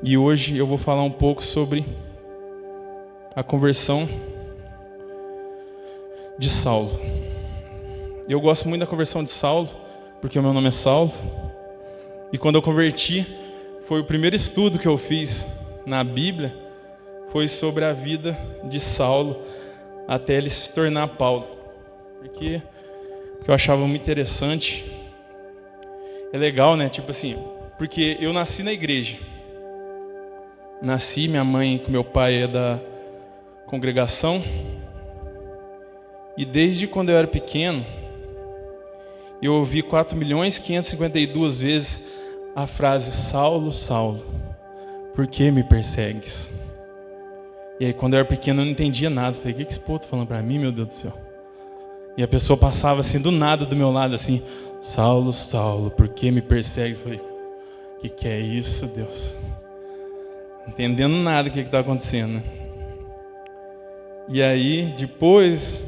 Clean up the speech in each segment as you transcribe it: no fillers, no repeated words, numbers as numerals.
E hoje eu vou falar um pouco sobre a conversão de Saulo. Eu gosto muito da conversão de Saulo, porque o meu nome é Saulo. E quando eu converti, foi o primeiro estudo que eu fiz na Bíblia, foi sobre a vida de Saulo, até ele se tornar Paulo. Porque eu achava muito interessante. É legal, né? Tipo assim, porque eu nasci na igreja. Nasci, minha mãe com meu pai é da congregação. E desde quando eu era pequeno, eu ouvi 4.552.000 vezes a frase: Saulo, Saulo, por que me persegues? E aí quando eu era pequeno eu não entendia nada. Falei, o que esse povo tá falando pra mim, meu Deus do céu? E a pessoa passava assim do nada do meu lado assim: Saulo, Saulo, por que me persegues? Falei, o que é isso, Deus? Não entendendo nada do que tá acontecendo, né? E aí depois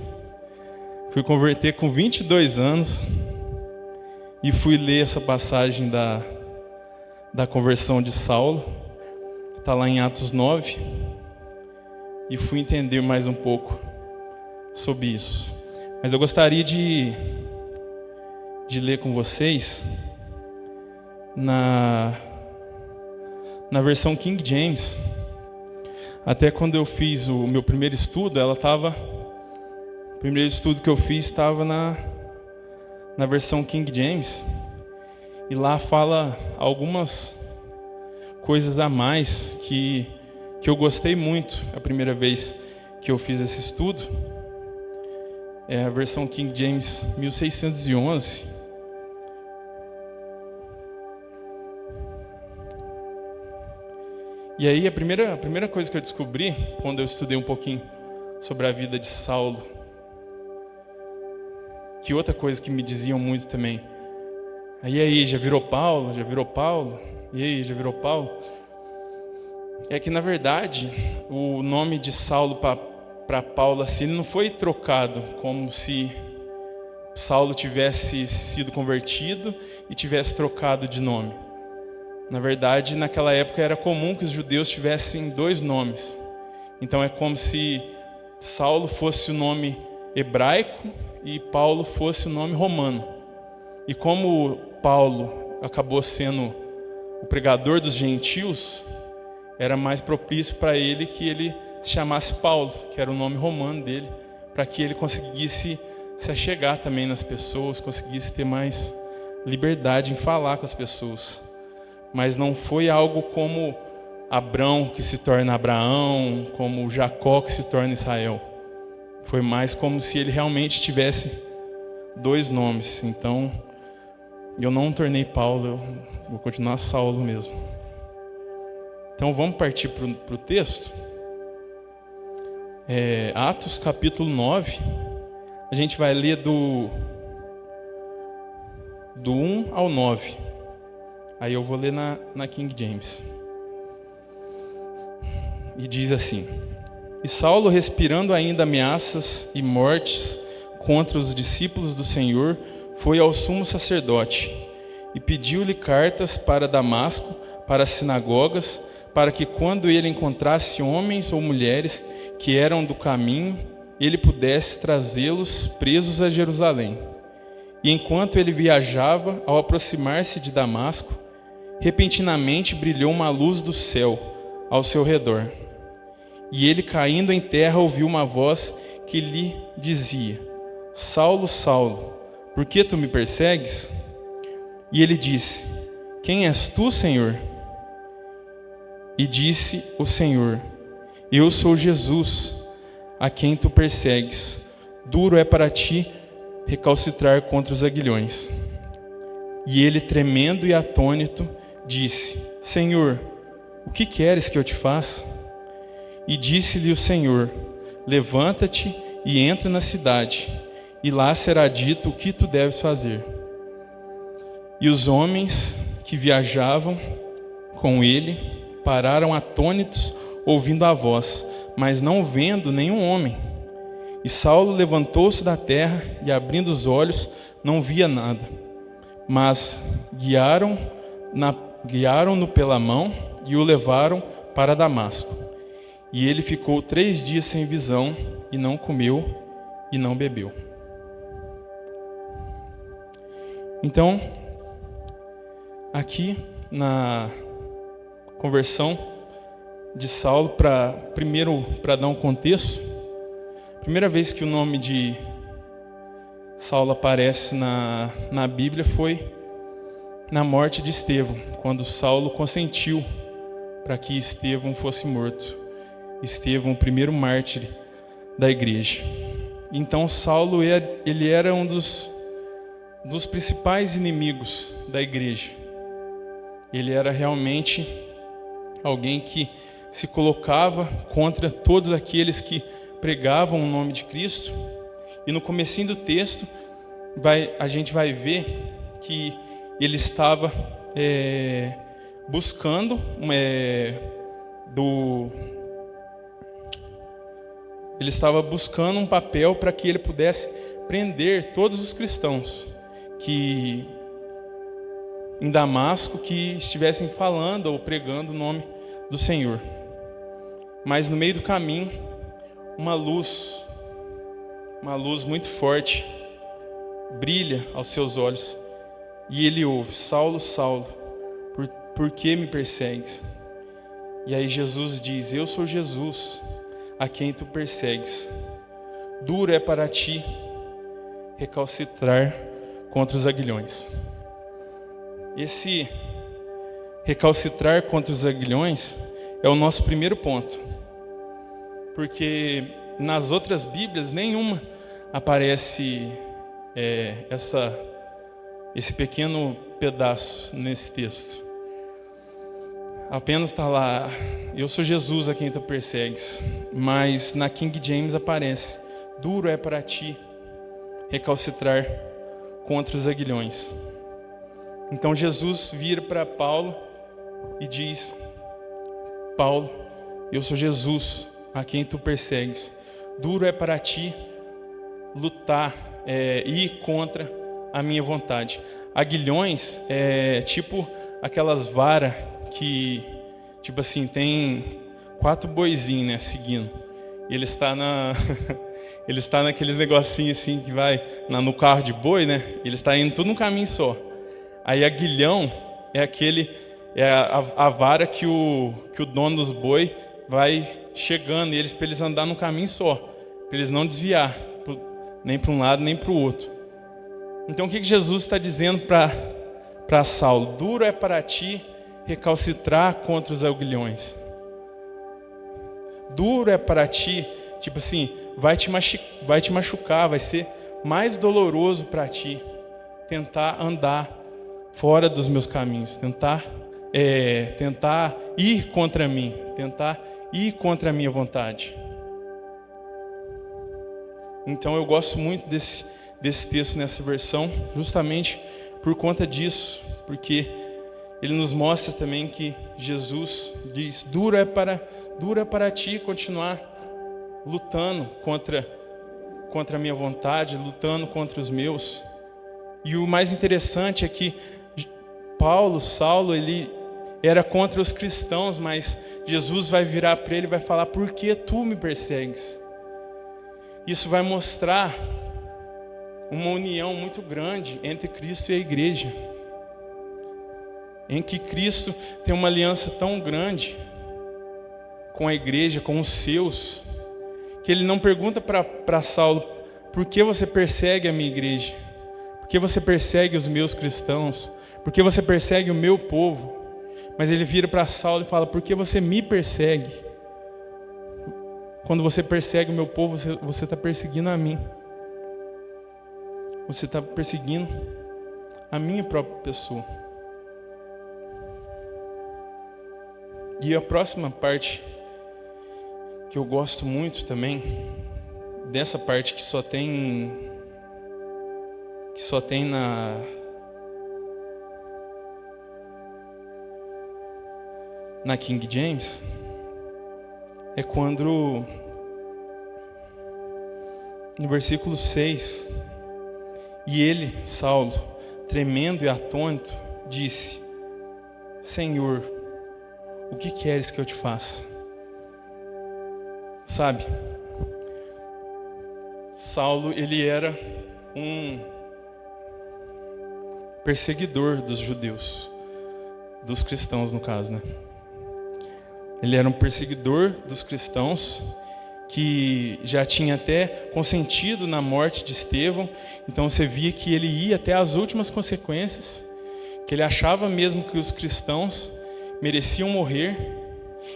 fui converter com 22 anos e fui ler essa passagem da conversão de Saulo, que está lá em Atos 9, e fui entender mais um pouco sobre isso. Mas eu gostaria de ler com vocês na versão King James. Até quando eu fiz o meu primeiro estudo, o primeiro estudo que eu fiz estava na versão King James. E lá fala algumas coisas a mais que eu gostei muito a primeira vez que eu fiz esse estudo. É a versão King James 1611. E aí a primeira coisa que eu descobri, quando eu estudei um pouquinho sobre a vida de Saulo, que outra coisa que me diziam muito também: aí, já virou Paulo? Já virou Paulo? E aí, já virou Paulo? É que, na verdade, o nome de Saulo para Paulo, assim, não foi trocado como se Saulo tivesse sido convertido e tivesse trocado de nome. Na verdade, naquela época era comum que os judeus tivessem dois nomes. Então é como se Saulo fosse o nome hebraico e Paulo fosse o nome romano. E como Paulo acabou sendo o pregador dos gentios, era mais propício para ele que ele se chamasse Paulo, que era o nome romano dele, para que ele conseguisse se achegar também nas pessoas, conseguisse ter mais liberdade em falar com as pessoas. Mas não foi algo como Abrão que se torna Abraão, como Jacó que se torna Israel. Foi mais como se ele realmente tivesse dois nomes. Então, eu não tornei Paulo, eu vou continuar Saulo mesmo. Então vamos partir para o texto. Atos capítulo 9. A gente vai ler do 1 ao 9. Aí eu vou ler na King James. E diz assim: E Saulo, respirando ainda ameaças e mortes contra os discípulos do Senhor, foi ao sumo sacerdote e pediu-lhe cartas para Damasco, para as sinagogas, para que quando ele encontrasse homens ou mulheres que eram do caminho, ele pudesse trazê-los presos a Jerusalém. E enquanto ele viajava, ao aproximar-se de Damasco, repentinamente brilhou uma luz do céu ao seu redor. E ele, caindo em terra, ouviu uma voz que lhe dizia: Saulo, Saulo, por que tu me persegues? E ele disse: Quem és tu, Senhor? E disse o Senhor: Eu sou Jesus, a quem tu persegues. Duro é para ti recalcitrar contra os aguilhões. E ele, tremendo e atônito, disse: Senhor, o que queres que eu te faça? E disse-lhe o Senhor: Levanta-te e entra na cidade, e lá será dito o que tu deves fazer. E os homens que viajavam com ele pararam atônitos, ouvindo a voz, mas não vendo nenhum homem. E Saulo levantou-se da terra e, abrindo os olhos, não via nada. Mas guiaram-no pela mão e o levaram para Damasco. E ele ficou 3 dias sem visão, e não comeu e não bebeu. Então, aqui na conversão de Saulo, primeiro para dar um contexto, a primeira vez que o nome de Saulo aparece na Bíblia foi na morte de Estevão, quando Saulo consentiu para que Estevão fosse morto. Estevão, o primeiro mártir da igreja. Então Saulo ele era um dos principais inimigos da igreja. Ele era realmente alguém que se colocava contra todos aqueles que pregavam o nome de Cristo. E no comecinho do texto a gente vai ver que ele estava buscando ele estava buscando um papel para que ele pudesse prender todos os cristãos que em Damasco que estivessem falando ou pregando o nome do Senhor. Mas no meio do caminho, uma luz muito forte brilha aos seus olhos e ele ouve: Saulo, Saulo, por que me persegues? E aí Jesus diz: eu sou Jesus, a quem tu persegues. Duro é para ti recalcitrar contra os aguilhões. Esse recalcitrar contra os aguilhões é o nosso primeiro ponto, porque nas outras Bíblias nenhuma aparece esse pequeno pedaço nesse texto. Apenas está lá: eu sou Jesus a quem tu persegues. Mas na King James aparece: duro é para ti recalcitrar contra os aguilhões. Então Jesus vira para Paulo e diz: Paulo, eu sou Jesus a quem tu persegues. Duro é para ti lutar, ir contra a minha vontade. Aguilhões é tipo aquelas varas que, tipo assim, tem 4 boizinhos, né, seguindo. E ele está ele está naqueles negocinhos assim que vai no carro de boi, né? Ele está indo tudo num caminho só. Aí aguilhão é a vara que o dono dos boi vai chegando eles para eles andar num caminho só, para eles não desviar nem para um lado nem para o outro. Então o que Jesus está dizendo para Saulo? Duro é para ti recalcitrar contra os aguilhões. Duro é para ti, tipo assim, vai te machucar, vai ser mais doloroso para ti tentar andar fora dos meus caminhos, tentar ir contra mim, tentar ir contra a minha vontade. Então eu gosto muito desse texto nessa versão, justamente por conta disso, porque ele nos mostra também que Jesus diz: duro é para ti continuar lutando contra a minha vontade, lutando contra os meus. E o mais interessante é que Saulo, ele era contra os cristãos, mas Jesus vai virar para ele e vai falar: por que tu me persegues? Isso vai mostrar uma união muito grande entre Cristo e a igreja, em que Cristo tem uma aliança tão grande com a igreja, com os seus, que ele não pergunta para Saulo: por que você persegue a minha igreja? Por que você persegue os meus cristãos? Por que você persegue o meu povo? Mas ele vira para Saulo e fala: por que você me persegue? Quando você persegue o meu povo, você está perseguindo a mim. Você está perseguindo a minha própria pessoa. E a próxima parte que eu gosto muito também, dessa parte que só tem na King James, é quando no versículo 6, e ele, Saulo, tremendo e atônito, disse: Senhor, o que queres que eu te faça? Sabe, Saulo, ele era um perseguidor dos judeus, dos cristãos no caso, né? Ele era um perseguidor dos cristãos que já tinha até consentido na morte de Estevão. Então você via que ele ia até as últimas consequências, que ele achava mesmo que os cristãos mereciam morrer.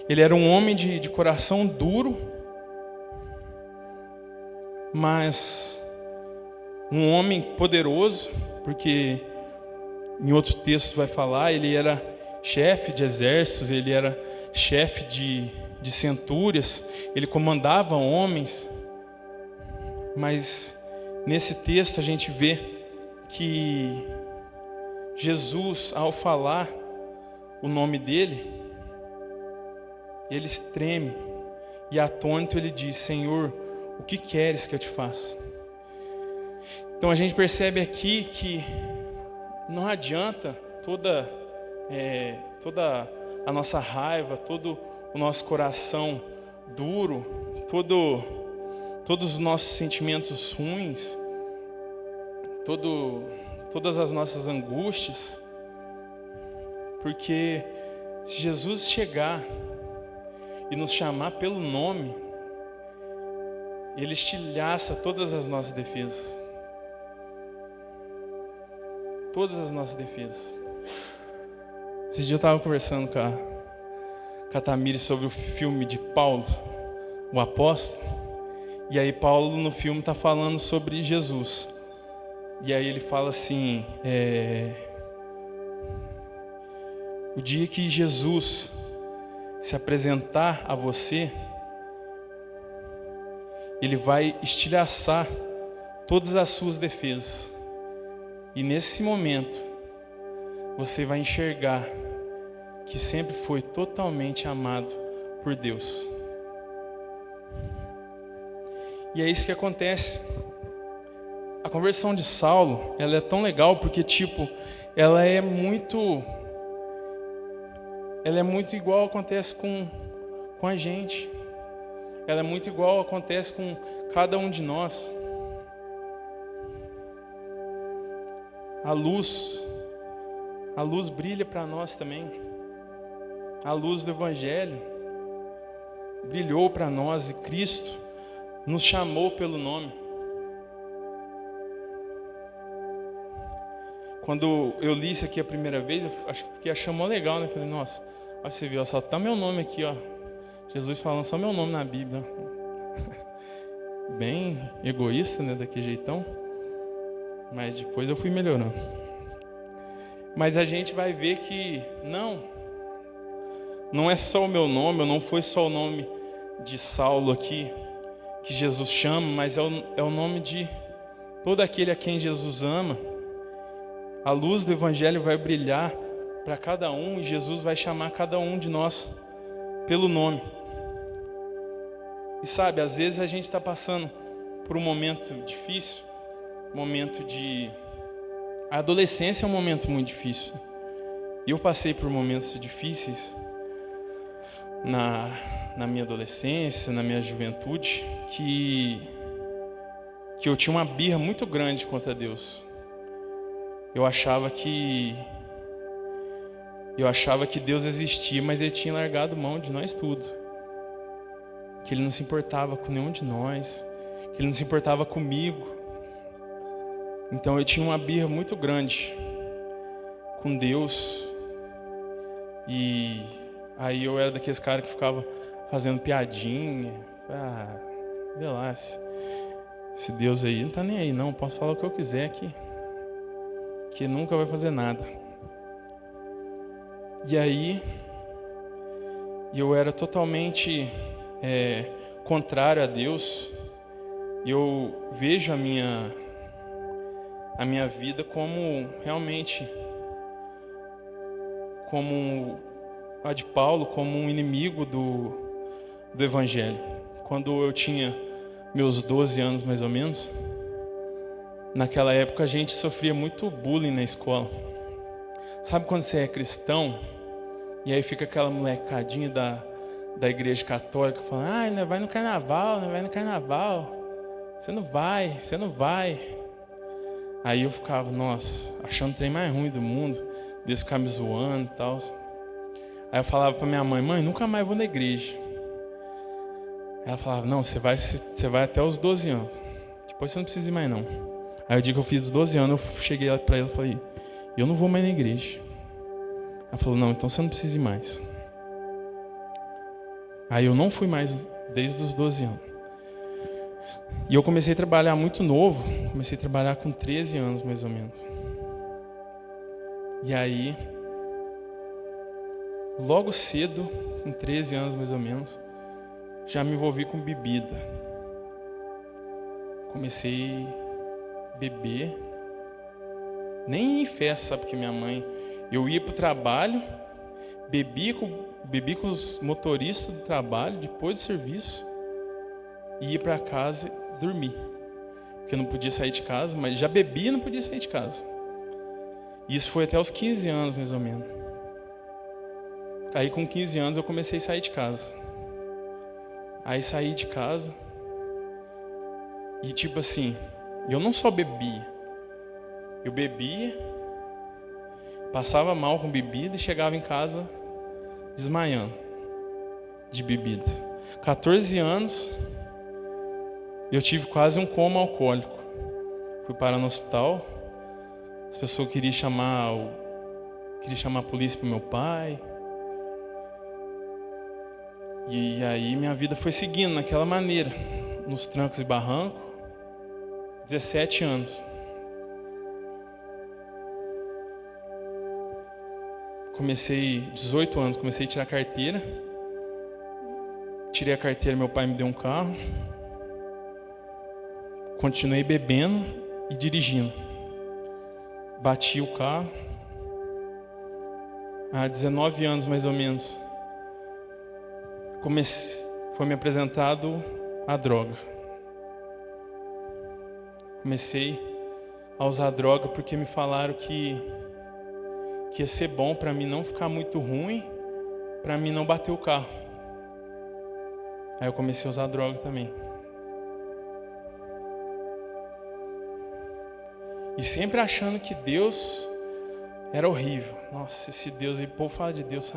Ele era um homem de coração duro, mas um homem poderoso, porque em outro texto vai falar, ele era chefe de exércitos, ele era chefe de centúrias, ele comandava homens. Mas nesse texto a gente vê que Jesus, ao falar o nome dele, ele treme e atônito ele diz: Senhor, o que queres que eu te faça? Então a gente percebe aqui que não adianta toda a nossa raiva, todo o nosso coração duro, todos os nossos sentimentos ruins, todas as nossas angústias, porque se Jesus chegar e nos chamar pelo nome, Ele estilhaça todas as nossas defesas. Todas as nossas defesas. Esses dias eu estava conversando com a Tamires sobre o filme de Paulo, o apóstolo. E aí Paulo no filme está falando sobre Jesus. E aí ele fala assim, o dia que Jesus se apresentar a você, Ele vai estilhaçar todas as suas defesas. E nesse momento, você vai enxergar que sempre foi totalmente amado por Deus. E é isso que acontece. A conversão de Saulo, ela é tão legal porque, ela é muito igual acontece com a gente. Ela é muito igual acontece com cada um de nós. A luz brilha para nós também. A luz do Evangelho brilhou para nós e Cristo nos chamou pelo nome. Quando eu li isso aqui a primeira vez, eu acho que achou legal, né? Falei, nossa, olha, você viu, só tá meu nome aqui, ó. Jesus falando só meu nome na Bíblia. Bem egoísta, né? Daquele jeitão. Mas depois eu fui melhorando. Mas a gente vai ver que não é só o meu nome, não foi só o nome de Saulo aqui que Jesus chama, mas é o nome de todo aquele a quem Jesus ama. A luz do Evangelho vai brilhar para cada um e Jesus vai chamar cada um de nós pelo nome. E sabe, às vezes a gente está passando por um momento difícil, A adolescência é um momento muito difícil. E eu passei por momentos difíceis na minha adolescência, na minha juventude, que eu tinha uma birra muito grande contra Deus. Eu achava que Deus existia, mas Ele tinha largado mão de nós tudo. Que Ele não se importava com nenhum de nós, que Ele não se importava comigo. Então eu tinha uma birra muito grande com Deus. E aí eu era daqueles caras que ficava fazendo piadinha. Vê lá, esse Deus aí não tá nem aí não, posso falar o que eu quiser aqui, que nunca vai fazer nada. E aí eu era totalmente contrário a Deus. E eu vejo a minha vida como realmente como a de Paulo, como um inimigo do Evangelho. Quando eu tinha meus 12 anos mais ou menos, naquela época a gente sofria muito bullying na escola. Sabe quando você é cristão E aí fica aquela molecadinha da igreja católica falando, não vai no carnaval, não vai no carnaval. Você não vai, você não vai. Aí eu ficava, nossa, achando o trem mais ruim do mundo, desse ficar me zoando e tal. Aí eu falava pra minha mãe, nunca mais vou na igreja. Ela falava, não, você vai até os 12 anos. Depois você não precisa ir mais não. Aí o dia que eu fiz os 12 anos, eu cheguei pra ela e falei, eu não vou mais na igreja. Ela falou, não, então você não precisa ir mais. Aí eu não fui mais desde os 12 anos. E eu comecei a trabalhar muito novo, comecei a trabalhar com 13 anos mais ou menos. E aí, logo cedo, com 13 anos mais ou menos, já me envolvi com bebida. Comecei a beber, nem em festa, sabe, porque minha mãe... Eu ia para o trabalho, bebi com os motoristas do trabalho, depois do serviço, e ia para casa dormir. Porque eu não podia sair de casa, mas já bebia e não podia sair de casa. Isso foi até os 15 anos, mais ou menos. Aí com 15 anos eu comecei a sair de casa. Aí saí de casa e tipo assim, eu não só bebia. Eu bebia, passava mal com bebida e chegava em casa desmaiando de bebida. 14 anos, eu tive quase um coma alcoólico. Fui parar no hospital, as pessoas queriam chamar a polícia para meu pai. E aí minha vida foi seguindo naquela maneira, nos trancos e barrancos, 17 anos. Comecei, 18 anos, comecei a tirar carteira. Tirei a carteira, meu pai me deu um carro. Continuei bebendo e dirigindo. Bati o carro. Há 19 anos mais ou menos, foi me apresentado a droga. Comecei a usar droga porque me falaram que ia ser bom para mim não ficar muito ruim, para mim não bater o carro. Aí eu comecei a usar droga também. E sempre achando que Deus era horrível. Nossa, esse Deus aí, o povo fala de Deus,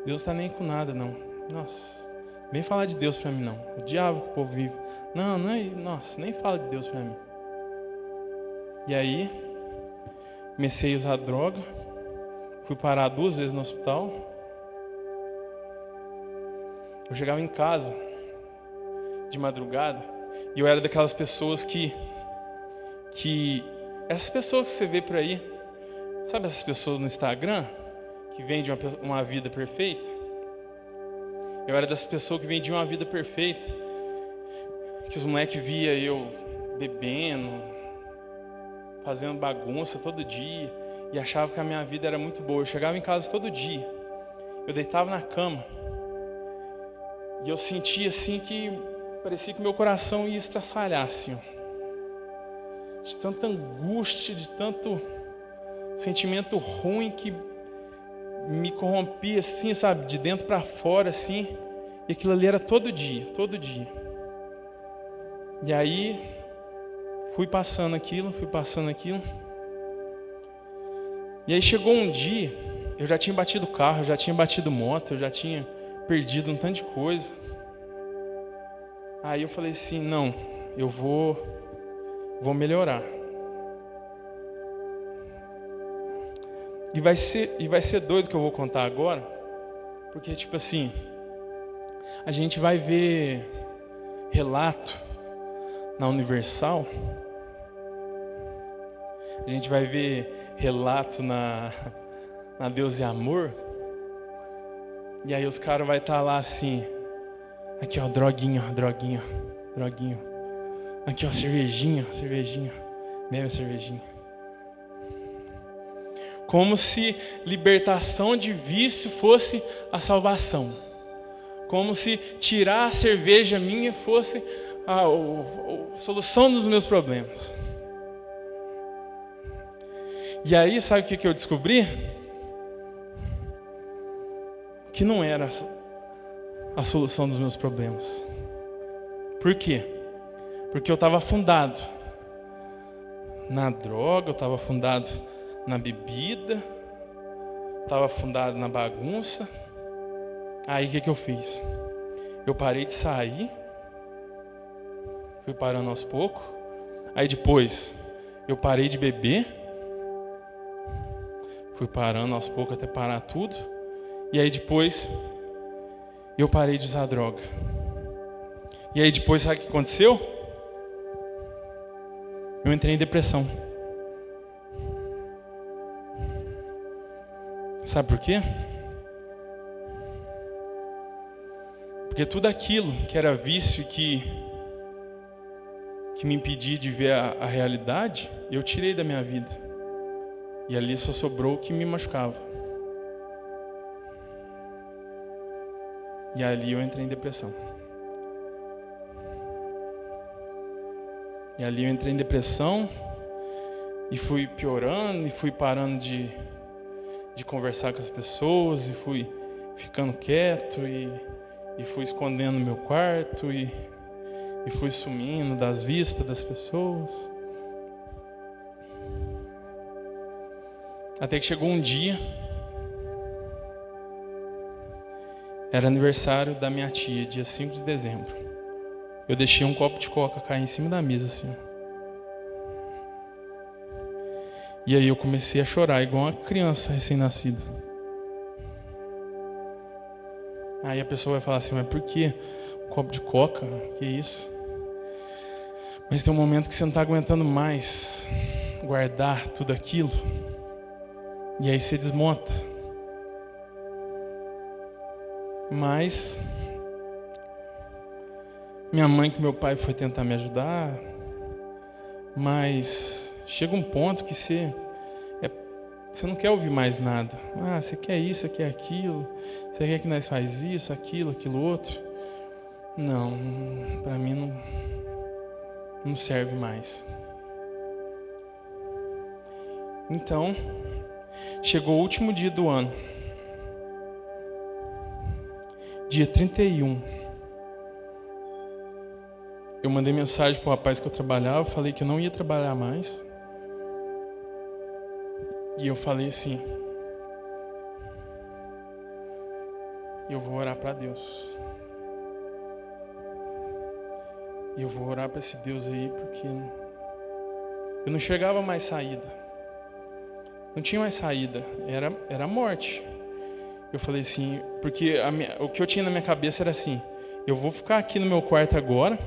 Deus tá nem com nada não. Nossa, vem falar de Deus pra mim não. O diabo que o povo vive. Nossa, nem fala de Deus pra mim. E aí, comecei a usar droga. Fui parar 2 vezes no hospital. Eu chegava em casa de madrugada e eu era daquelas pessoas que essas pessoas que você vê por aí, sabe essas pessoas no Instagram que vendem uma vida perfeita? Eu era dessas pessoas que vendiam uma vida perfeita, que os moleques via eu bebendo, fazendo bagunça todo dia e achava que a minha vida era muito boa. Eu chegava em casa todo dia, eu deitava na cama e eu sentia assim que parecia que meu coração ia estraçalhar assim, ó. De tanta angústia, de tanto sentimento ruim que me corrompia assim, sabe, de dentro para fora assim. E aquilo ali era todo dia, todo dia. E aí fui passando aquilo. E aí chegou um dia, eu já tinha batido carro, eu já tinha batido moto, eu já tinha perdido um tanto de coisa. Aí eu falei assim, não, eu vou melhorar. E vai ser doido que eu vou contar agora, porque tipo assim, a gente vai ver relato na Universal, a gente vai ver relato na Deus e Amor, e aí os caras vão estar lá assim, aqui ó, droguinha, aqui ó, cervejinha, bebe a cervejinha. Como se libertação de vício fosse a salvação. Como se tirar a cerveja minha fosse a solução dos meus problemas. E aí, sabe o que eu descobri? que não era a solução dos meus problemas. Por quê? Porque eu estava afundado na droga, eu estava afundado na bebida, estava afundado na bagunça. Aí o que eu fiz? Eu parei de sair, fui parando aos poucos. Aí depois eu parei de beber, fui parando aos poucos até parar tudo. E aí depois eu parei de usar droga. E aí depois sabe o que aconteceu? Eu entrei em depressão. Sabe por quê? Porque tudo aquilo que era vício que me impedia de ver a realidade, eu tirei da minha vida. E ali só sobrou o que me machucava. E ali eu entrei em depressão. E ali eu entrei em depressão e fui piorando e fui parando de conversar com as pessoas e fui ficando quieto e fui escondendo meu quarto e fui sumindo das vistas das pessoas. Até que chegou um dia, era aniversário da minha tia, dia 5 de dezembro. Eu deixei um copo de coca cair em cima da mesa assim. E aí eu comecei a chorar, igual uma criança recém-nascida. Aí a pessoa vai falar assim, mas por que um copo de coca? Que isso? Mas tem um momento que você não está aguentando mais guardar tudo aquilo. E aí você desmonta. Mas minha mãe e meu pai foi tentar me ajudar. Mas chega um ponto que você não quer ouvir mais nada. Ah, você quer isso, você quer aquilo. Você quer que nós faz isso, aquilo outro. Não, para mim não serve mais. Então, chegou o último dia do ano. Dia 31. Eu mandei mensagem pro rapaz que eu trabalhava, falei que eu não ia trabalhar mais. E eu falei assim, eu vou orar para Deus. E eu vou orar para esse Deus aí, porque eu não enxergava mais saída. Não tinha mais saída, era a morte. Eu falei assim, porque o que eu tinha na minha cabeça era assim, eu vou ficar aqui no meu quarto agora,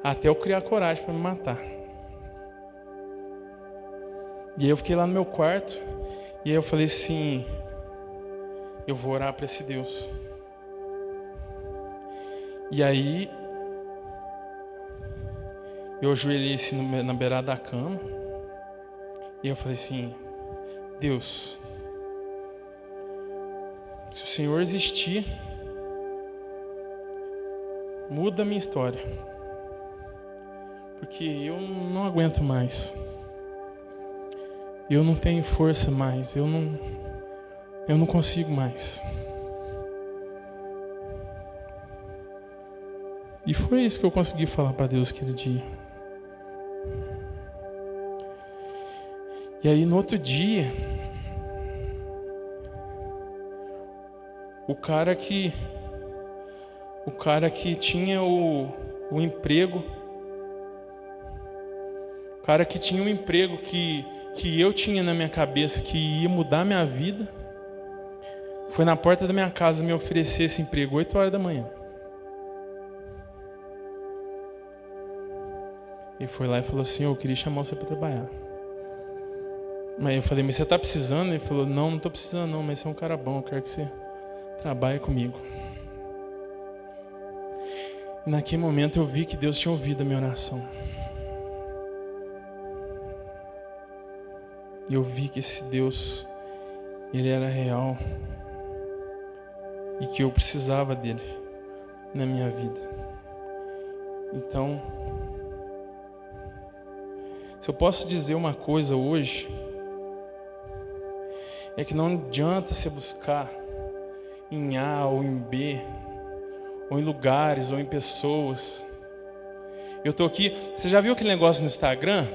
até eu criar coragem para me matar. E aí eu fiquei lá no meu quarto, e aí eu falei assim, eu vou orar para esse Deus. E aí, eu ajoelhei assim na beirada da cama, e eu falei assim, Deus, se o Senhor existir, muda a minha história. Porque eu não aguento mais. Eu não tenho força mais. Eu não consigo mais. E foi isso que eu consegui falar para Deus aquele dia. E aí no outro dia, o cara que tinha o emprego, o cara que tinha um emprego que eu tinha na minha cabeça que ia mudar minha vida, foi na porta da minha casa me oferecer esse emprego 8 horas da manhã. Ele foi lá e falou assim, eu queria chamar você para trabalhar. Mas eu falei, mas você está precisando? Ele falou, não estou precisando não, mas você é um cara bom, eu quero que você trabalhe comigo. E naquele momento eu vi que Deus tinha ouvido a minha oração. E eu vi que esse Deus, Ele era real. E que eu precisava dele na minha vida. Então, se eu posso dizer uma coisa hoje, é que não adianta você buscar em A ou em B, ou em lugares, ou em pessoas. Eu tô aqui, você já viu aquele negócio no Instagram?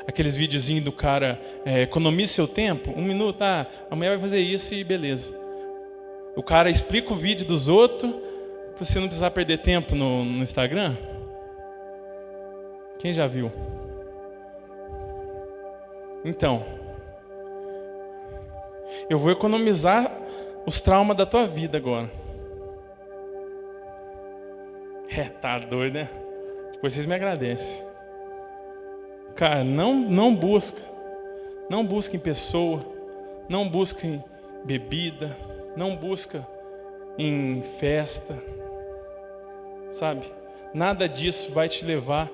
Aqueles videozinhos do cara, economize seu tempo, 1 minuto, amanhã vai fazer isso e beleza. O cara explica o vídeo dos outros, para você não precisar perder tempo no Instagram. Quem já viu? Então, eu vou economizar os traumas da tua vida agora. Tá doido, né? Depois vocês me agradecem. Cara, não busca em pessoa, não busca em bebida, não busca em festa, sabe? Nada disso vai te levar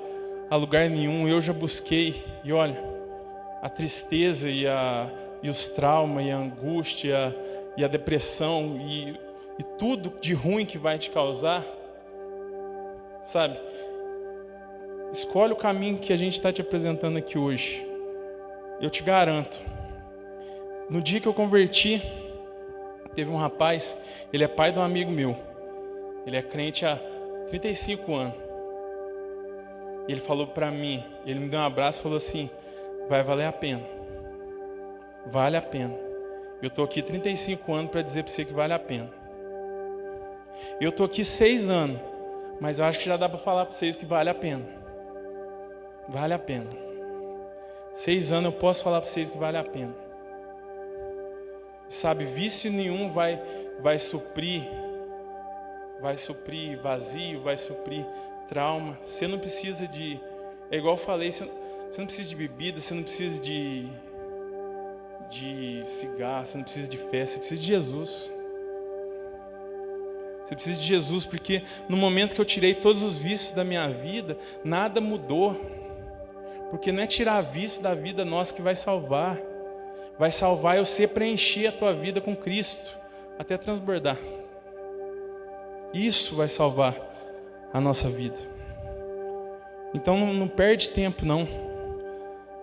a lugar nenhum. Eu já busquei e olha, a tristeza e os traumas e a angústia e a depressão e tudo de ruim que vai te causar, sabe? Escolhe o caminho que a gente está te apresentando aqui hoje. Eu te garanto, no dia que eu converti, teve um rapaz, ele é pai de um amigo meu. Ele é crente há 35 anos. Ele falou pra mim, ele me deu um abraço e falou assim: vai valer a pena. Vale a pena. Eu tô aqui 35 anos para dizer para você que vale a pena. Eu tô aqui 6 anos, mas eu acho que já dá para falar para vocês que vale a pena. Vale a pena. 6 anos eu posso falar para vocês que vale a pena. Sabe, vício nenhum vai suprir vazio, vai suprir trauma. Você não precisa de, é igual eu falei, você não precisa de bebida, você não precisa de cigarro, você não precisa de festa, você precisa de Jesus. Você precisa de Jesus, porque no momento que eu tirei todos os vícios da minha vida, nada mudou. Porque não é tirar vício da vida nossa que vai salvar. Vai salvar é você preencher a tua vida com Cristo, até transbordar. Isso vai salvar a nossa vida. Então não perde tempo não.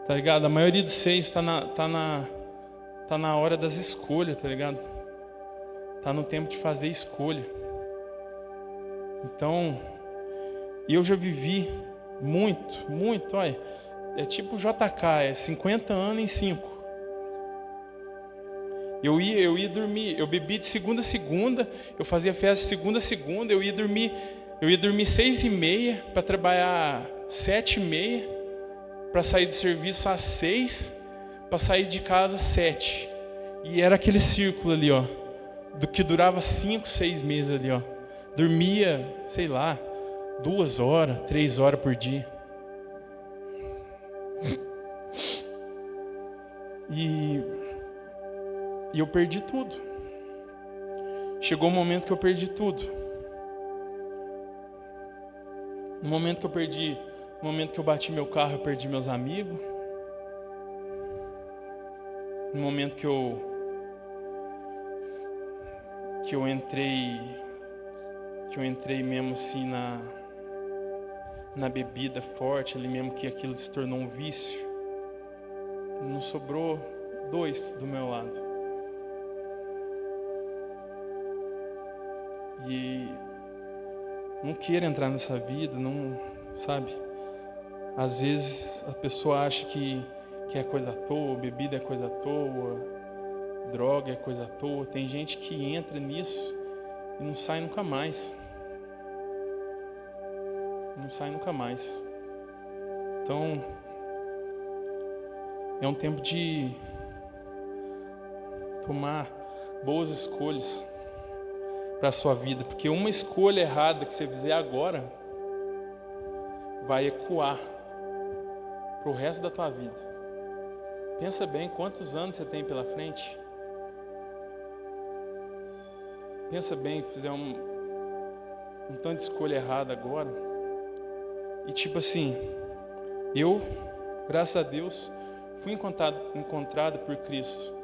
Tá ligado? A maioria dos vocês tá na hora das escolhas, tá ligado? Tá no tempo de fazer escolha. Então, eu já vivi muito, olha, é tipo JK, é 50 anos em 5. Eu ia dormir, eu bebi de segunda a segunda, eu fazia festa de segunda a segunda, eu ia dormir 6h30 para trabalhar 7h30, para sair do serviço às 6, para sair de casa às 7. E era aquele círculo ali, ó, do que durava 5, 6 meses ali, ó. Dormia, sei lá, 2 horas, 3 horas por dia. E eu perdi tudo. Chegou um momento que eu perdi tudo. No momento que eu bati meu carro, eu perdi meus amigos. No momento que eu entrei mesmo assim na bebida forte, ali mesmo que aquilo se tornou um vício, não sobrou 2 do meu lado. E não queira entrar nessa vida, não, sabe? Às vezes a pessoa acha que é coisa à toa, bebida é coisa à toa, droga é coisa à toa. Tem gente que entra nisso e não sai nunca mais. Não sai nunca mais. Então, é um tempo de tomar boas escolhas para a sua vida, porque uma escolha errada que você fizer agora vai ecoar para o resto da tua vida. Pensa bem quantos anos você tem pela frente. Pensa bem, fizer um tanto de escolha errada agora. E tipo assim, eu, graças a Deus, fui encontrado por Cristo,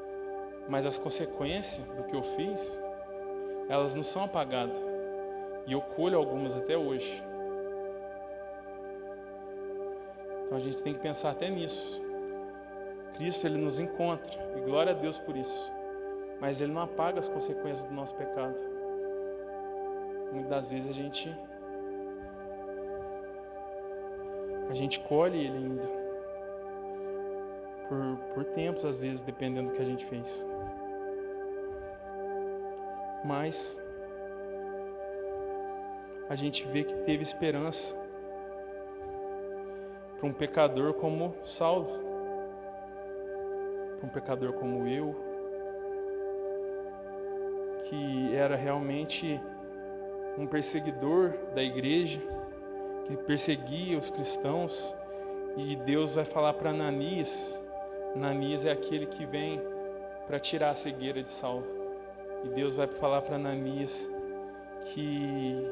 mas as consequências do que eu fiz, elas não são apagadas. E eu colho algumas até hoje. Então a gente tem que pensar até nisso. Cristo, Ele nos encontra. E glória a Deus por isso. mas Ele não apaga as consequências do nosso pecado. Muitas das vezes a gente colhe Ele ainda, por tempos às vezes, dependendo do que a gente fez. Mas a gente vê que teve esperança para um pecador como Saulo, para um pecador como eu, que era realmente um perseguidor da igreja, que perseguia os cristãos, e Deus vai falar para Ananias. Ananias é aquele que vem para tirar a cegueira de Saulo, e Deus vai falar para Ananias que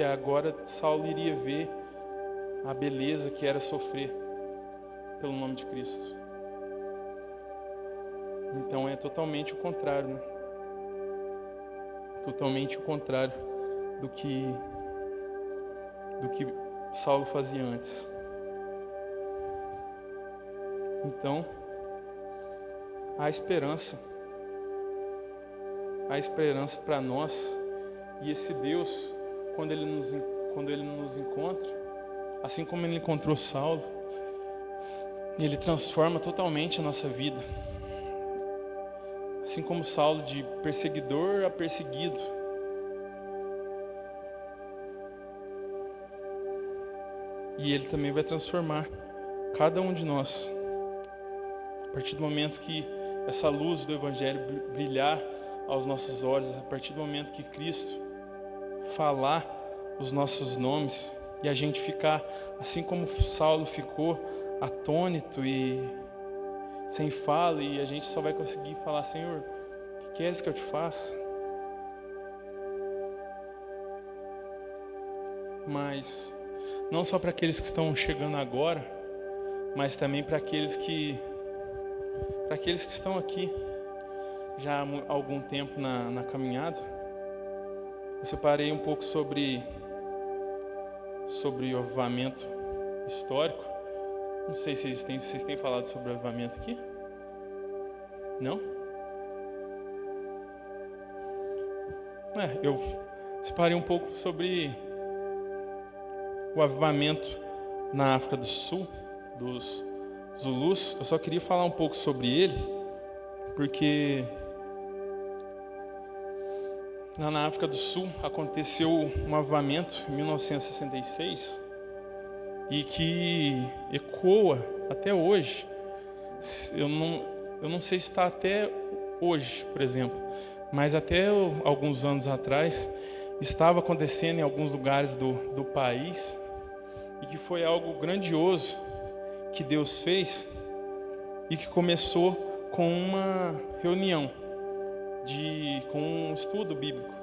agora Saulo iria ver a beleza que era sofrer pelo nome de Cristo. Então é totalmente o contrário, né? Totalmente o contrário do que Saulo fazia antes. Então, há esperança para nós, e esse Deus, quando ele nos encontra, assim como Ele encontrou Saulo, Ele transforma totalmente a nossa vida. Assim como Saulo, de perseguidor a perseguido. E Ele também vai transformar cada um de nós. A partir do momento que essa luz do Evangelho brilhar aos nossos olhos, a partir do momento que Cristo falar os nossos nomes, e a gente ficar, assim como Saulo ficou, atônito e sem fala, e a gente só vai conseguir falar: Senhor, o que queres que eu te faça? Mas não só para aqueles que estão chegando agora, mas também para aqueles que estão aqui já há algum tempo na caminhada. Eu separei um pouco sobre o avivamento histórico. Não sei se vocês têm falado sobre o avivamento aqui? Não? Eu separei um pouco sobre o avivamento na África do Sul, dos Zulus. Eu só queria falar um pouco sobre ele, porque lá na África do Sul aconteceu um avivamento em 1966 e que ecoa até hoje. Eu não sei se está até hoje, por exemplo, mas até alguns anos atrás estava acontecendo em alguns lugares do país, e que foi algo grandioso que Deus fez, e que começou com uma reunião, com um estudo bíblico.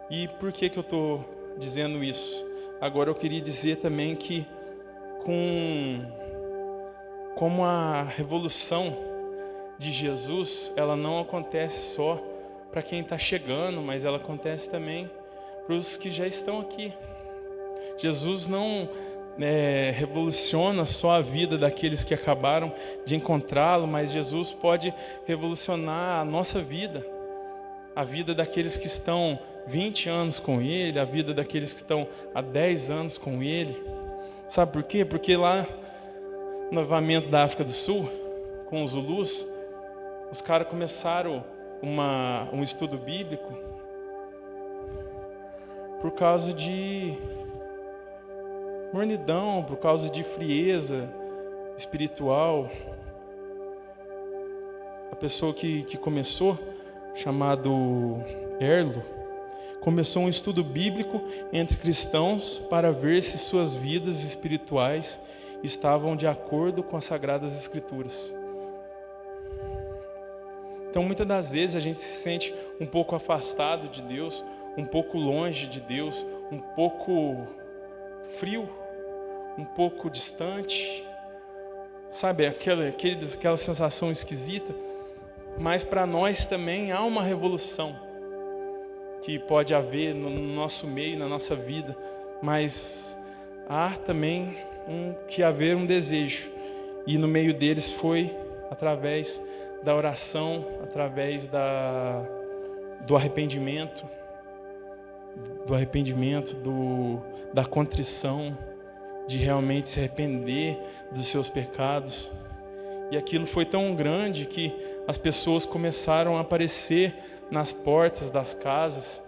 E por que eu estou dizendo isso? Agora eu queria dizer também que como a revolução de Jesus, ela não acontece só para quem está chegando, mas ela acontece também para os que já estão aqui. Jesus não revoluciona só a vida daqueles que acabaram de encontrá-lo, mas Jesus pode revolucionar a nossa vida, a vida daqueles que estão 20 anos com Ele, a vida daqueles que estão há 10 anos com Ele. Sabe por quê? Porque lá no avivamento da África do Sul, com os Zulus, os caras começaram um estudo bíblico por causa de mornidão, por causa de frieza espiritual. A pessoa que começou, chamado Erlo, começou um estudo bíblico entre cristãos para ver se suas vidas espirituais estavam de acordo com as Sagradas Escrituras. Então, muitas das vezes a gente se sente um pouco afastado de Deus, um pouco longe de Deus, um pouco frio, um pouco distante, sabe, aquela sensação esquisita. Mas para nós também há uma revolução que pode haver no nosso meio, na nossa vida, mas há também que haver um desejo, e no meio deles foi através da oração, através do arrependimento, da contrição, de realmente se arrepender dos seus pecados. E aquilo foi tão grande que as pessoas começaram a aparecer nas portas das casas,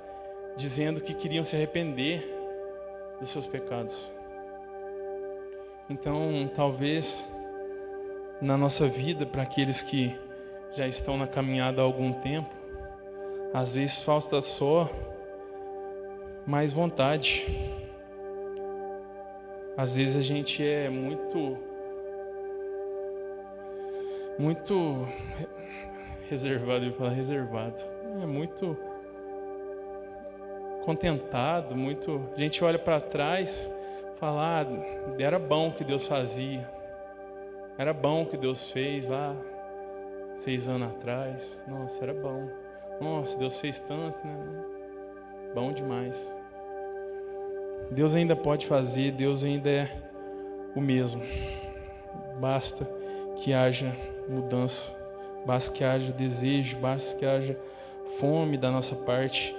dizendo que queriam se arrepender dos seus pecados. Então, talvez na nossa vida, para aqueles que já estão na caminhada há algum tempo, às vezes falta só mais vontade. Às vezes a gente é muito reservado, eu ia falar reservado. É muito contentado, a gente olha para trás, fala, era bom o que Deus fazia. Era bom o que Deus fez lá 6 anos atrás. Nossa, era bom. Nossa, Deus fez tanto, né? Bom demais. Deus ainda pode fazer, Deus ainda é o mesmo. Basta que haja mudança, basta que haja desejo, basta que haja fome da nossa parte,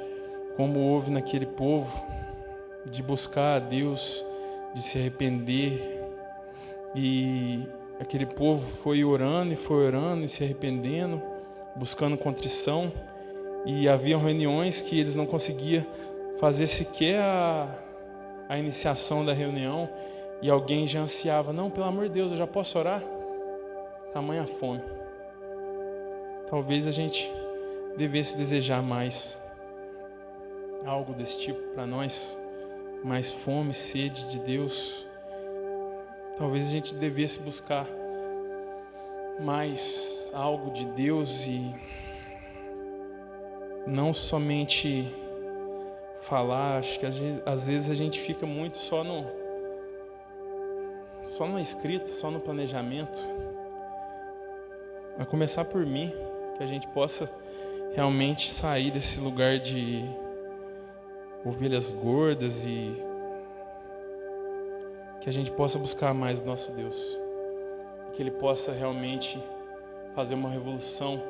como houve naquele povo, de buscar a Deus, de se arrepender. E aquele povo foi orando e se arrependendo, buscando contrição. E haviam reuniões que eles não conseguiam fazer sequer a iniciação da reunião, e alguém já ansiava, não, pelo amor de Deus, eu já posso orar? Tamanha fome. Talvez a gente devesse desejar mais algo desse tipo para nós, mais fome, sede de Deus. Talvez a gente devesse buscar mais algo de Deus e não somente falar. Acho que às vezes a gente fica muito só na escrita, só no planejamento. Vai começar por mim, que a gente possa realmente sair desse lugar de ovelhas gordas e que a gente possa buscar mais o nosso Deus, que Ele possa realmente fazer uma revolução,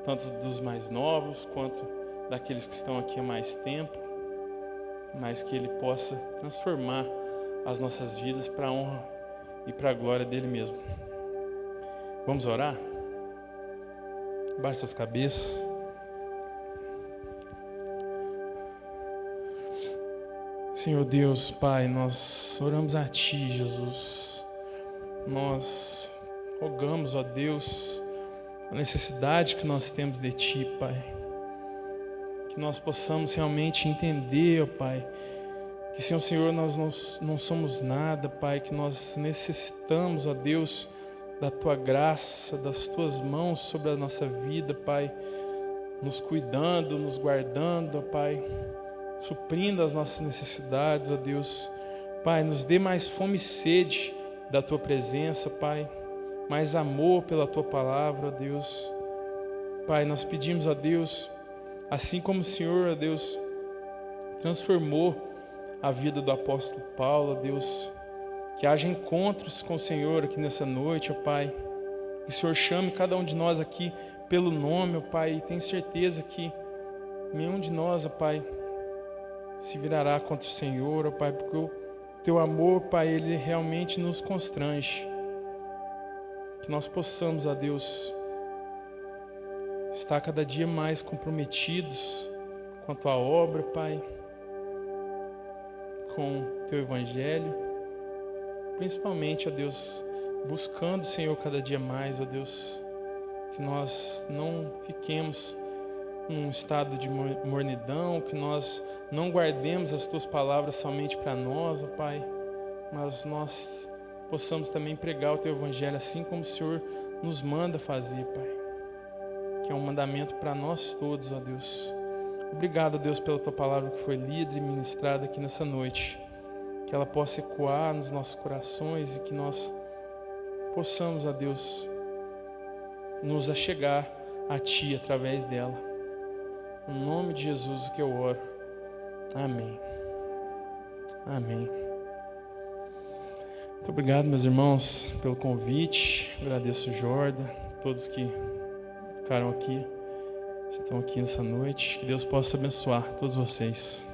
tanto dos mais novos quanto daqueles que estão aqui há mais tempo, mas que Ele possa transformar as nossas vidas para a honra e para a glória dEle mesmo. Vamos orar? Baixe suas cabeças. Senhor Deus, Pai, nós oramos a Ti, Jesus. Nós rogamos, ó Deus, a necessidade que nós temos de Ti, Pai. Que nós possamos realmente entender, ó Pai, que sem o Senhor nós não somos nada, Pai, que nós necessitamos, ó Deus, da Tua graça, das Tuas mãos sobre a nossa vida, Pai, nos cuidando, nos guardando, ó Pai, suprindo as nossas necessidades, ó Deus. Pai, nos dê mais fome e sede da Tua presença, Pai, mais amor pela Tua palavra, ó Deus. Pai, nós pedimos, ó Deus, assim como o Senhor, ó Deus, transformou a vida do apóstolo Paulo, ó Deus, que haja encontros com o Senhor aqui nessa noite, ó Pai. Que o Senhor chame cada um de nós aqui pelo nome, ó Pai, e tenho certeza que nenhum de nós, ó Pai, se virará contra o Senhor, ó Pai, porque o Teu amor, Pai, Ele realmente nos constrange. Que nós possamos, ó Deus, estar cada dia mais comprometidos com a Tua obra, Pai, com o Teu Evangelho, principalmente, ó Deus, buscando, Senhor, cada dia mais, ó Deus, que nós não fiquemos num estado de mornidão, que nós não guardemos as Tuas palavras somente para nós, ó Pai, mas nós possamos também pregar o Teu Evangelho assim como o Senhor nos manda fazer, Pai, que é um mandamento para nós todos, ó Deus. Obrigado, Deus, pela Tua palavra que foi lida e ministrada aqui nessa noite, que ela possa ecoar nos nossos corações e que nós possamos, ó Deus, nos achegar a Ti através dela. No nome de Jesus que eu oro. Amém. Amém. Muito obrigado, meus irmãos, pelo convite. Agradeço o Jordan, todos que ficaram aqui, estão aqui nessa noite. Que Deus possa abençoar todos vocês.